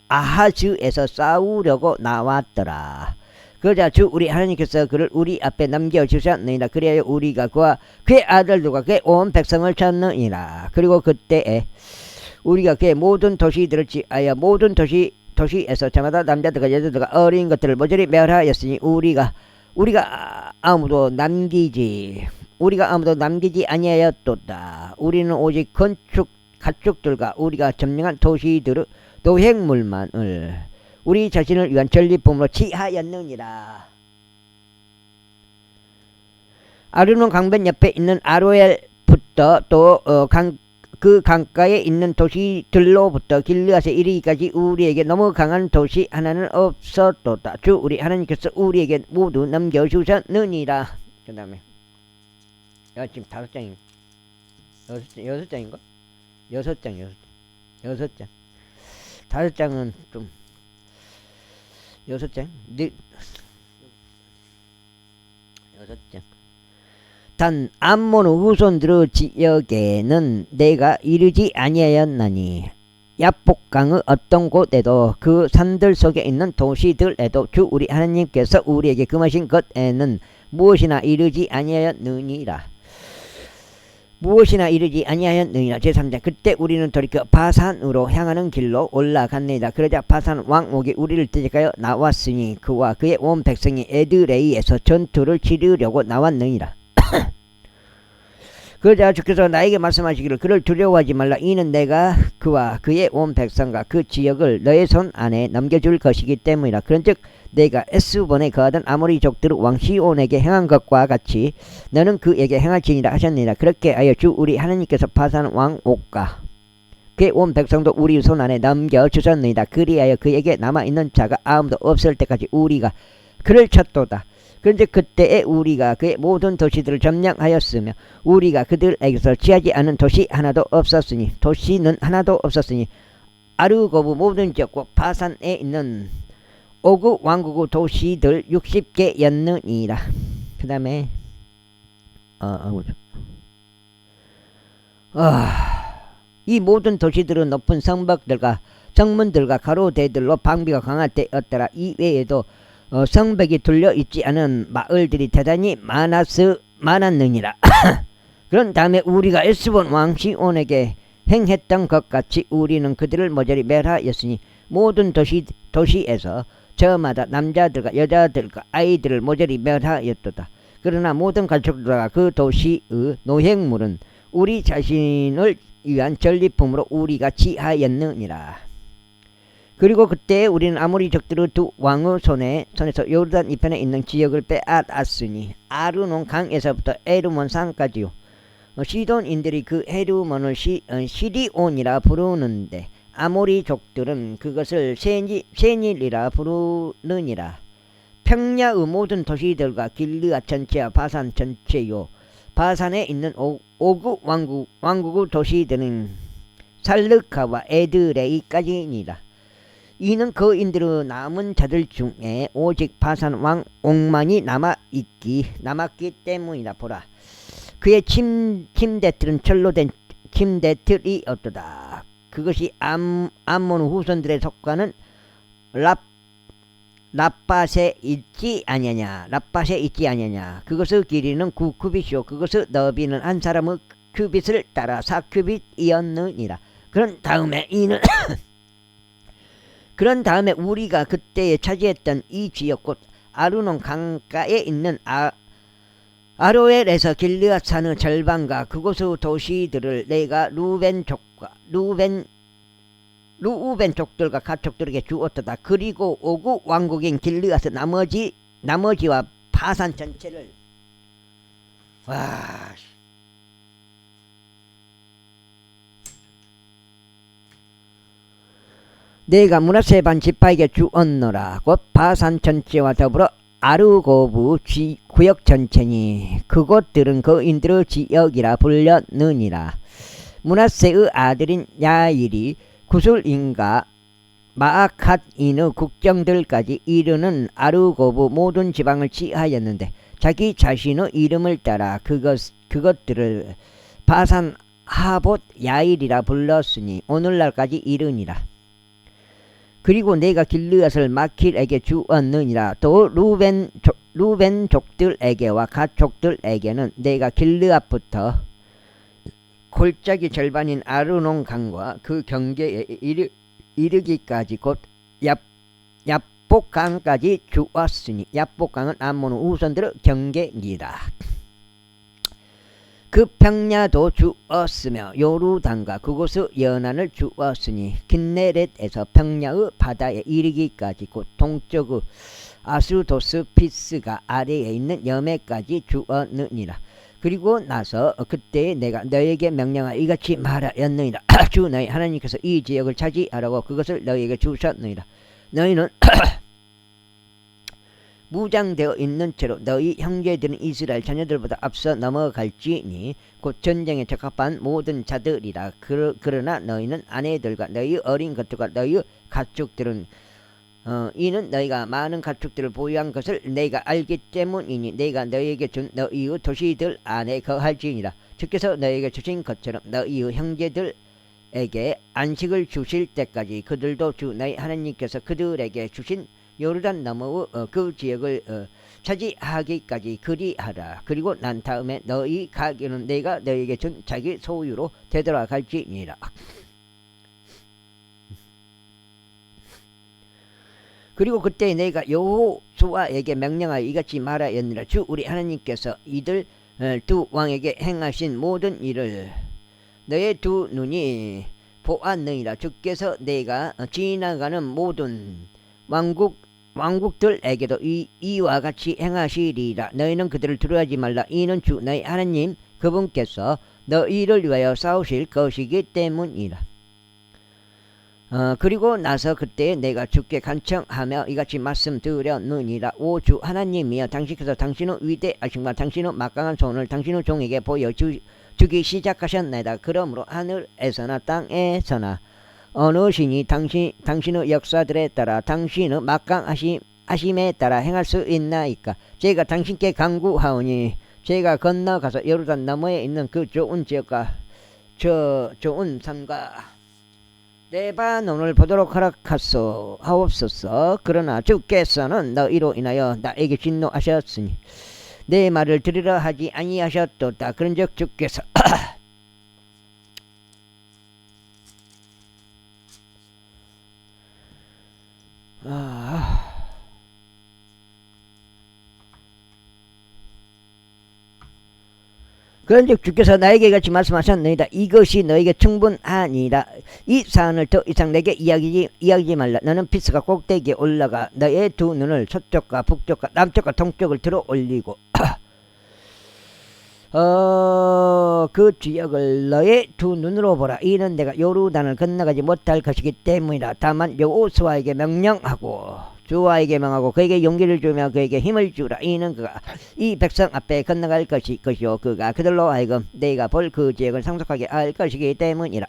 아하즈에서 싸우려고 나왔더라. 그러자 주 우리 하나님께서 그를 우리 앞에 남겨주셨느니라. 그리하여 우리가 그와 그의 아들들과 그의 온 백성을 찾느니라. 그리고 그때에 우리가 그의 모든 도시들을 지하여 모든 도시에서 저마다 남자들과 여자들과 어린 것들을 모조리 멸하였으니 우리가 아무도 남기지 아니하였도다. 우리는 오직 가축들과 우리가 점령한 도시들의 노획물만을 우리 자신을 위한 전리품으로 취하였느니라. 아르논 강변 옆에 있는 아로엘부터 또 그 강가에 있는 도시들로부터 길르앗에 이르기까지 우리에게 너무 강한 도시 하나는 없었도다. 주 우리 하나님께서 우리에게 모두 넘겨주셨느니라. 그 다음에 지금 5장인가? 6장인가? 6장 5장은 좀 6장 6장 단 암몬 후손들의 지역에는 내가 이르지 아니하였나니 야복강의 어떤 곳에도 그 산들 속에 있는 도시들에도 주 우리 하나님께서 우리에게 금하신 것에는 무엇이나 이르지 아니하였느니라. 제3장 그때 우리는 돌이켜 바산으로 향하는 길로 올라갔느니라. 그러자 바산 왕옥이 우리를 대적하여 나왔으니 그와 그의 온 백성이 에드레이에서 전투를 치르려고 나왔느니라. 그러자 주께서 나에게 말씀하시기를 그를 두려워하지 말라. 이는 내가 그와 그의 온 백성과 그 지역을 너의 손 안에 넘겨줄 것이기 때문이라. 그런즉 내가 에스본에 거하던 아모리족들의 왕 시온에게 행한 것과 같이 너는 그에게 행할지니라 하셨느니라. 그렇게 하여 주 우리 하나님께서 바산 왕 옥과 그의 온 백성도 우리 손 안에 넘겨주셨느니라. 그리하여 그에게 남아있는 자가 아무도 없을 때까지 우리가 그를 쳤도다. 그런데 그때에 우리가 그의 모든 도시들을 점령하였으며 우리가 그들에게서 취하지 않은 도시는 하나도 없었으니 아르고브 모든 지역과 바산에 있는 오구 왕국의 도시들 60개였느니라. 그 다음에 이 모든 도시들은 높은 성벽들과 성문들과 가로대들로 방비가 강할 때였더라. 이외에도 성벽이 둘려 있지 않은 마을들이 대단히 많았느니라. 그런 다음에 우리가 에스본 왕 시온에게 행했던 것 같이 우리는 그들을 모조리 멸하였으니 모든 도시에서 저마다 남자들과 여자들과 아이들을 모조리 멸하였도다. 그러나 모든 가축들과 그 도시의 노획물은 우리 자신을 위한 전리품으로 우리가 취하였느니라. 그리고 그때 우리는 아모리족들의 두 왕의 손에서 요르단 이편에 있는 지역을 빼앗았으니 아르논 강에서부터 에르몬 산까지요. 시돈인들이 그 헤르몬을 시리온이라 부르는데 아모리족들은 그것을 세닐이라 부르느니라. 평야의 모든 도시들과 길르앗 전체와 바산 전체요. 바산에 있는 오구 왕국의 도시들은 살르카와 에드레이까지니라. 이는 거인들의 남은 자들 중에 오직 바산 왕 옥만이 남았기 때문이라. 보라, 그의 침대틀은 철로 된 침대틀이었도다. 그것이 암몬 후손들에 속하는 랍밭에 있지 아니하냐. 그것의 길이는 9규빗이요 그것의 너비는 한 사람의 규빗을 따라 4규빗이었느니라. 그런 다음에 우리가 그때에 차지했던 이 지역 곧 아르논 강가에 있는 아로엘에서 길르앗 산의 절반과 그곳의 도시들을 내가 루벤 족들과 가족들에게 주었도다. 그리고 오구 왕국인 길르앗의 나머지와 바산 전체를 내가 므낫세 반 지파에게 주었노라. 곧 바산 전체와 더불어 아르고브 구역 전체니 그곳들은 거인들의 지역이라 불렸느니라. 므낫세의 아들인 야일이 구술인과 마아캇인의 국정들까지 이르는 아르고브 모든 지방을 취하였는데 자기 자신의 이름을 따라 그것들을 바산 하봇 야일이라 불렀으니 오늘날까지 이르니라. 그리고 내가 길르앗을 마킬에게 주었느니라. 또 루벤 족들에게와 갓 족들에게는 내가 길르앗부터 골짜기 절반인 아르논 강과 그 경계에 이르기까지 곧 얍복강까지 주었으니, 얍복강은 암몬 우선들의 경계니라. 그 평야도 주었으며 요르단과 그곳의 연안을 주었으니 긴네렛에서 평야의 바다에 이르기까지 곧 동쪽의 아수도스피스가 아래에 있는 여매까지 주었느니라. 그리고 나서 그때 내가 너에게 명령하여 이같이 말하였느니라. 주 너희 하나님께서 이 지역을 차지하라고 그것을 너희에게 주셨느니라. 너희는 무장되어 있는 채로 너희 형제들은 이스라엘 자녀들보다 앞서 넘어갈지니 곧 전쟁에 적합한 모든 자들이라. 그러나 너희는 아내들과 너희 어린 것들과 너희 가축들은 이는 너희가 많은 가축들을 보유한 것을 내가 알기 때문이니 내가 너희에게 준 너희의 도시들 안에 거할지니라. 주께서 너희에게 주신 것처럼 너희의 형제들에게 안식을 주실 때까지 그들도 주 너희 하나님께서 그들에게 주신 요르단 너머의 그 지역을 차지하기까지 그리하라. 그리고 난 다음에 너희 가기는 내가 너희에게 준 자기 소유로 되돌아갈지니라. 그리고 그때 내가 여호수아에게 명령하여 이같이 말하였느니라. 주 우리 하나님께서 이들 두 왕에게 행하신 모든 일을 너의 두 눈이 보았느니라. 주께서 내가 지나가는 모든 왕국들에게도 이와 같이 행하시리라. 너희는 그들을 두려워하지 말라. 이는 주 너희 하나님 그분께서 너희를 위하여 싸우실 것이기 때문이라. 그리고 나서 그때 내가 주께 간청하며 이같이 말씀드렸느니라. 오 주 하나님이여, 당신께서 당신의 위대하심과 당신의 막강한 손을 당신의 종에게 보여주기 시작하셨나이다. 그러므로 하늘에서나 땅에서나 어느 신이 당신의 역사들에 따라 당신의 막강하심에 따라 행할 수 있나이까. 제가 당신께 간구하오니 제가 건너가서 요르단 너머에 있는 그 좋은 지역과 저 좋은 산과 레바논을 보도록 허락하옵소서. 그러나 주께서는 너희로 인하여 나에게 진노하셨으니 내 말을 들으라 하지 아니하셨도다. 그런즉 주께서 그런즉 주께서 나에게 같이 말씀하셨느니라. 이것이 너에게 충분하니라. 이 사안을 더 이상 내게 이야기하지 말라. 너는 피스가 꼭대기에 올라가 너의 두 눈을 서쪽과 북쪽과 남쪽과 동쪽을 들어 올리고 그 지역을 너의 두 눈으로 보라. 이는 내가 요르단을 건너가지 못할 것이기 때문이라. 다만 여호수아에게 명령하고 주와에게 명하고 그에게 용기를 주며 그에게 힘을 주라. 이는 그가 이 백성 앞에 건너갈 것이요 그가 그들로 하여금 내가 볼 그 지역을 상속하게 할 것이기 때문이라.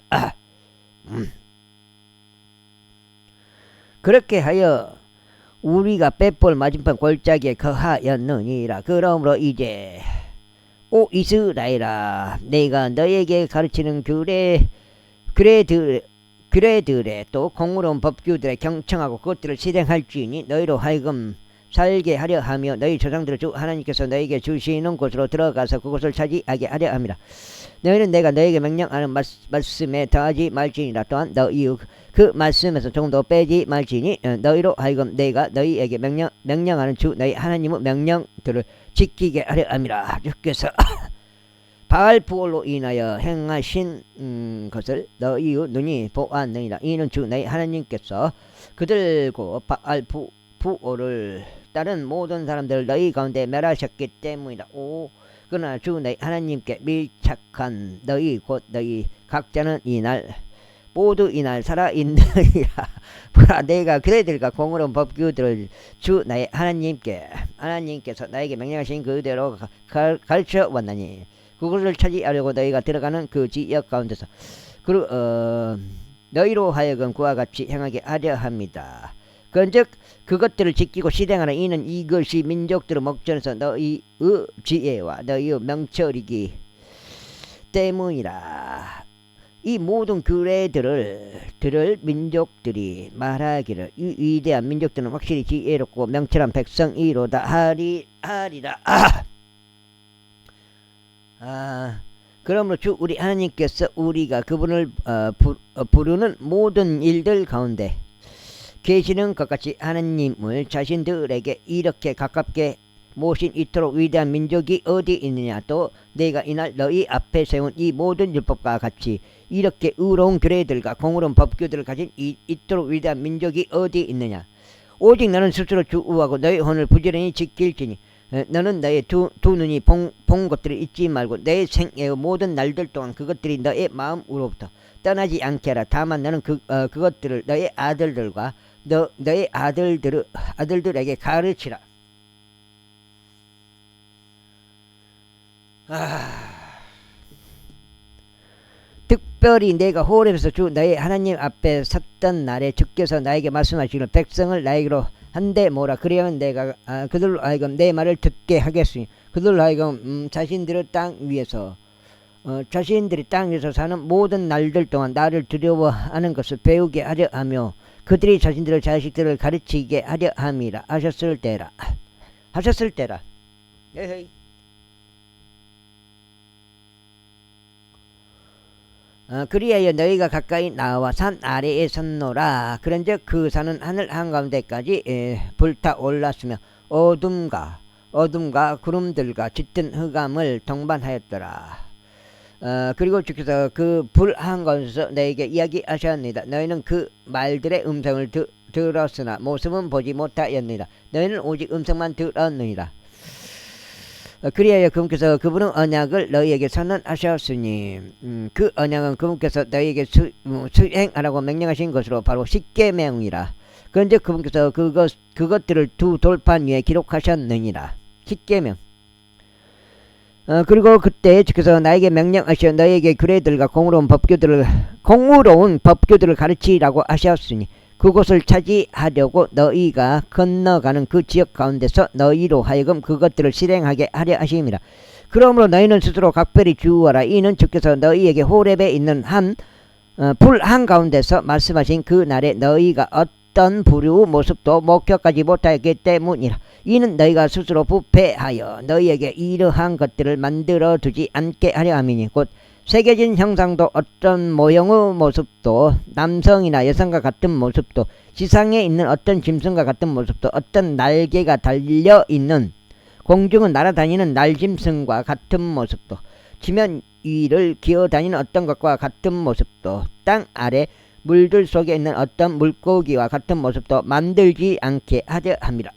그렇게 하여 우리가 빼볼 맞은편 골짜기에 거하였느니라. 그러므로 이제 오 이스라엘아, 내가 너에게 가르치는 규례들에 또 공의로운 법규들에 경청하고 그것들을 실행할지니 너희로 하여금 살게 하려 하며 너희 조상들을 주 하나님께서 너에게 주시는 곳으로 들어가서 그곳을 차지하게 하려 함이라. 너희는 내가 너에게 명령하는 말씀에 더하지 말지니라. 또한 너희 그 말씀에서 조금 더 빼지 말지니 너희로 하여금 내가 너희에게 명령하는 주 너희 하나님의 명령들을 지키게 하려 함이라. 주께서 바알부올로 인하여 행하신 것을 너희의 눈이 보았느니라. 이는 주 너희 하나님께서 그들고 바알부올을 따른 모든 사람들을 너희 가운데 멸하셨기 때문이라. 그러나 주 너희 하나님께 밀착한 너희 곧 너희 각자는 이날 모두 이날 살아있느니라. 보라, 내가 그대들과 공의로운 법규들을 주 나의 하나님께서 나에게 명령하신 그대로 가르쳐 왔나니 그것을 차지하려고 너희가 들어가는 그 지역 가운데서 너희로 하여금 그와 같이 행하게 하려 합니다. 그런즉 그것들을 지키고 실행하라. 이는 이것이 민족들의 목전에서 너희의 지혜와 너희의 명철이기 때문이라. 이 모든 들을 민족들이 말하기를 이 위대한 민족들은 확실히 지혜롭고 명철한 백성이로다 하리라. 그러므로 주 우리 하나님께서 우리가 그분을 부르는 모든 일들 가운데 계시는 것 같이 하나님을 자신들에게 이렇게 가깝게 모신 이토록 위대한 민족이 어디 있느냐. 또 내가 이날 너희 앞에 세운 이 모든 율법과 같이 이렇게 의로운 규례들과 공의로운 법규들을 가진 이토록 위대한 민족이 어디 있느냐. 오직 너는 스스로 주우하고 너희 혼을 부지런히 지킬지니 너는 너의 두 눈이 본 것들을 잊지 말고 내 생애의 모든 날들 동안 그것들이 너의 마음으로부터 떠나지 않게 하라. 다만 너는 그것들을 너의 아들들과 너의 아들들에게 가르치라. 특별히 내가 호렙에서 주 너의 하나님 앞에 섰던 날에 주께서 나에게 말씀하시기를 백성을 나에게로 한데 뭐라. 그래야만 내가 그들로 하여금 내 말을 듣게 하겠으니 그들로 하여금 자신들이 땅 위에서 사는 모든 날들 동안 나를 두려워하는 것을 배우게 하려 하며 그들이 자신들의 자식들을 가르치게 하려 함이라. 하셨을 때라. 에헤이. 그리하여 너희가 가까이 나와 산 아래에 섰노라. 그런즉 그 산은 하늘 한가운데까지 불타올랐으며 어둠과 구름들과 짙은 흑암을 동반하였더라. 그리고 주께서 그 불 한가운데서 너에게 이야기하셨느니라. 너희는 그 말들의 음성을 들었으나 모습은 보지 못하였느니라. 너희는 오직 음성만 들었느니라. 그리하여 그분께서 그분은 언약을 너희에게 선언하셨으니 그 언약은 그분께서 너희에게 수행하라고 명령하신 것으로 바로 십계명이라. 그런즉 그분께서 그것들을 두 돌판 위에 기록하셨느니라. 십계명. 그리고 그때 주께서 나에게 명령하셔 너희에게 규례들과 공의로운 법규들을 가르치라고 하셨으니 그곳을 차지하려고 너희가 건너가는 그 지역 가운데서 너희로 하여금 그것들을 실행하게 하려 하심이라. 그러므로 너희는 스스로 각별히 주의하라. 이는 주께서 너희에게 호렙에 있는 불 한가운데서 말씀하신 그 날에 너희가 어떤 부류 모습도 목격하지 못하였기 때문이라. 이는 너희가 스스로 부패하여 너희에게 이러한 것들을 만들어 두지 않게 하려 함이니 곧 새겨진 형상도 어떤 모형의 모습도 남성이나 여성과 같은 모습도 지상에 있는 어떤 짐승과 같은 모습도 어떤 날개가 달려있는 공중을 날아다니는 날짐승과 같은 모습도 지면 위를 기어다니는 어떤 것과 같은 모습도 땅 아래 물들 속에 있는 어떤 물고기와 같은 모습도 만들지 않게 하려 함이라.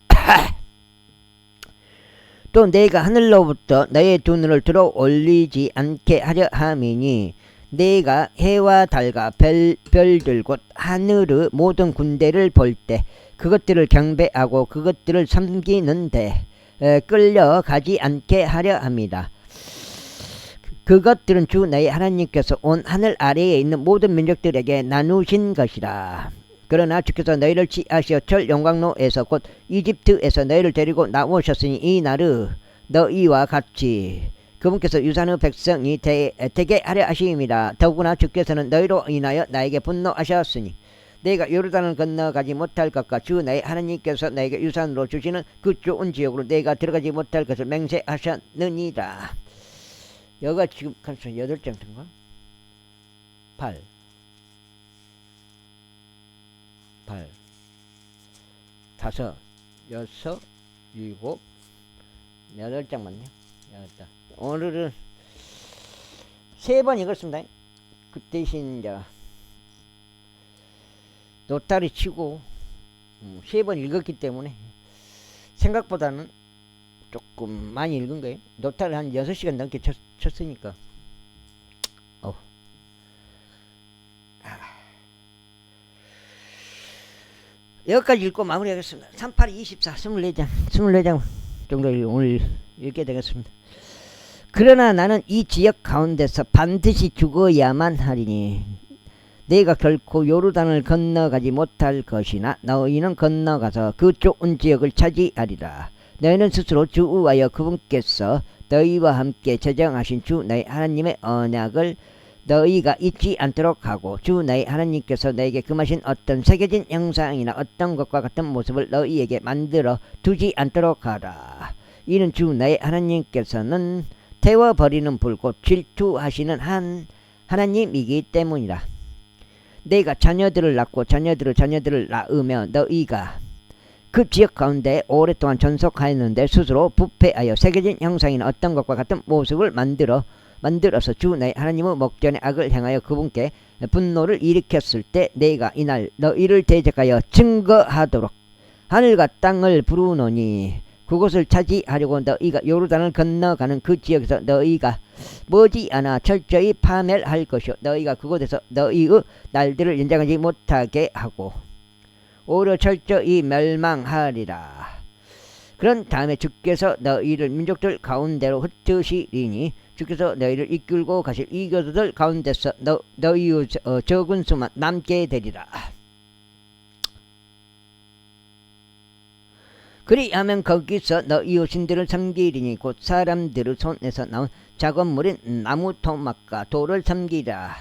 또 내가 하늘로부터 너의 두 눈을 들어 올리지 않게 하려 함이니 내가 해와 달과 별들 곧 하늘의 모든 군대를 볼 때 그것들을 경배하고 그것들을 섬기는데 끌려가지 않게 하려 합니다. 그것들은 주 너희 하나님께서 온 하늘 아래에 있는 모든 민족들에게 나누신 것이라. 그러나 주께서 너희를 취하시어 철 용광로에서 곧 이집트에서 너희를 데리고 나오셨으니 이 날은 너희와 같이 그분께서 유산의 백성이 되게 하려 하심이라. 더구나 주께서는 너희로 인하여 나에게 분노하셨으니 내가 요르단을 건너가지 못할 것과 주 너희 하나님께서 나에게 유산으로 주시는 그 좋은 지역으로 내가 들어가지 못할 것을 맹세하셨느니라. 여기가 지금 8장인가? 8 5 6 7 8장 맞네요. 오늘은 3번 읽었습니다. 그 대신 이제 노타리 치고 3번 읽었기 때문에 생각보다는 조금 많이 읽은 거예요. 노타를 한 6시간 넘게 쳤으니까. 여기까지 읽고 마무리하겠습니다. 38, 24, 24장 정도 오늘 읽게 되겠습니다. 그러나 나는 이 지역 가운데서 반드시 죽어야만 하리니 내가 결코 요르단을 건너가지 못할 것이나 너희는 건너가서 그 좋은 지역을 차지하리라. 너희는 스스로 주의하여 그분께서 너희와 함께 제정하신 주 너희 하나님의 언약을 너희가 잊지 않도록 하고 주 너희 하나님께서 너에게 금하신 어떤 새겨진 형상이나 어떤 것과 같은 모습을 너희에게 만들어 두지 않도록 하라. 이는 주 너희 하나님께서는 태워버리는 불꽃 질투하시는 하나님이기 때문이라. 너희가 자녀들을 낳고 자녀들을 낳으며 너희가 그 지역 가운데 오랫동안 전속하였는데 스스로 부패하여 새겨진 형상이나 어떤 것과 같은 모습을 만들어서 주 너희 하나님의 목전에 악을 행하여 그분께 분노를 일으켰을 때 너희가 이날 너희를 대적하여 증거하도록 하늘과 땅을 부르노니 그곳을 차지하려고 너희가 요르단을 건너가는 그 지역에서 너희가 머지않아 철저히 파멸할 것이요 너희가 그곳에서 너희의 날들을 연장하지 못하게 하고 오히려 철저히 멸망하리라. 그런 다음에 주께서 너희를 민족들 가운데로 흩으시리니 주께서 너희를 이끌고 가실 이 교도들 가운데서 너희의 적은 수만 남게 되리라. 그리하면 거기서 너희의 신들을 섬기리니 곧 사람들의 손에서 나온 작업물인 나무 토막과 돌을 섬기라.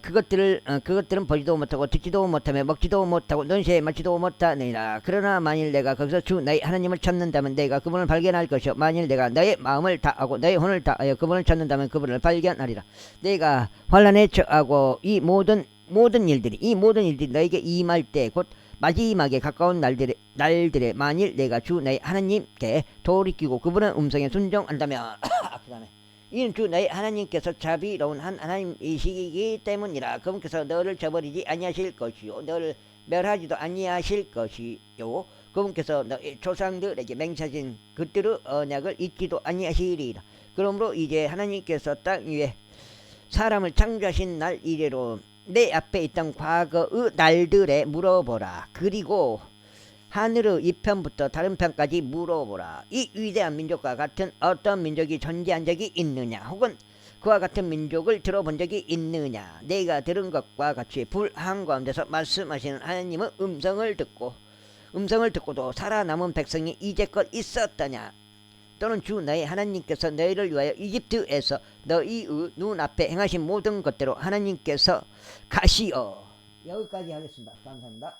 그것들은 보지도 못하고 듣지도 못하며 먹지도 못하고 눈시에 맞지도 못하느니라. 그러나 만일 내가 거기서 주 너희 하나님을 찾는다면 내가 그분을 발견할 것이요 만일 내가 너의 마음을 다하고 너의 혼을 다하여 그분을 찾는다면 그분을 발견하리라. 내가 환난에 처하고 이 모든 일들이 너에게 임할 때 곧 마지막에 가까운 날들에 만일 내가 주 너희 하나님께 돌이키고 그분의 음성에 순종한다면 그 다음에 이는 주 너희 하나님께서 자비로운 하나님이시기 때문이라. 그분께서 너를 저버리지 아니하실 것이요 너를 멸하지도 아니하실 것이요 그분께서 너희 조상들에게 맹세하신 그들의 언약을 잊지도 아니하시리라. 그러므로 이제 하나님께서 땅 위에 사람을 창조하신 날 이래로 내 앞에 있던 과거의 날들에 물어보라. 그리고 하늘의 이편부터 다른 편까지 물어보라. 이 위대한 민족과 같은 어떤 민족이 존재한 적이 있느냐 혹은 그와 같은 민족을 들어본 적이 있느냐. 내가 들은 것과 같이 불 한가운데서 말씀하시는 하나님의 음성을 듣고도 살아남은 백성이 이제껏 있었더냐. 또는 주 너희 하나님께서 너희를 위하여 이집트에서 너희의 눈앞에 행하신 모든 것대로 하나님께서 가시어. 여기까지 하겠습니다. 감사합니다.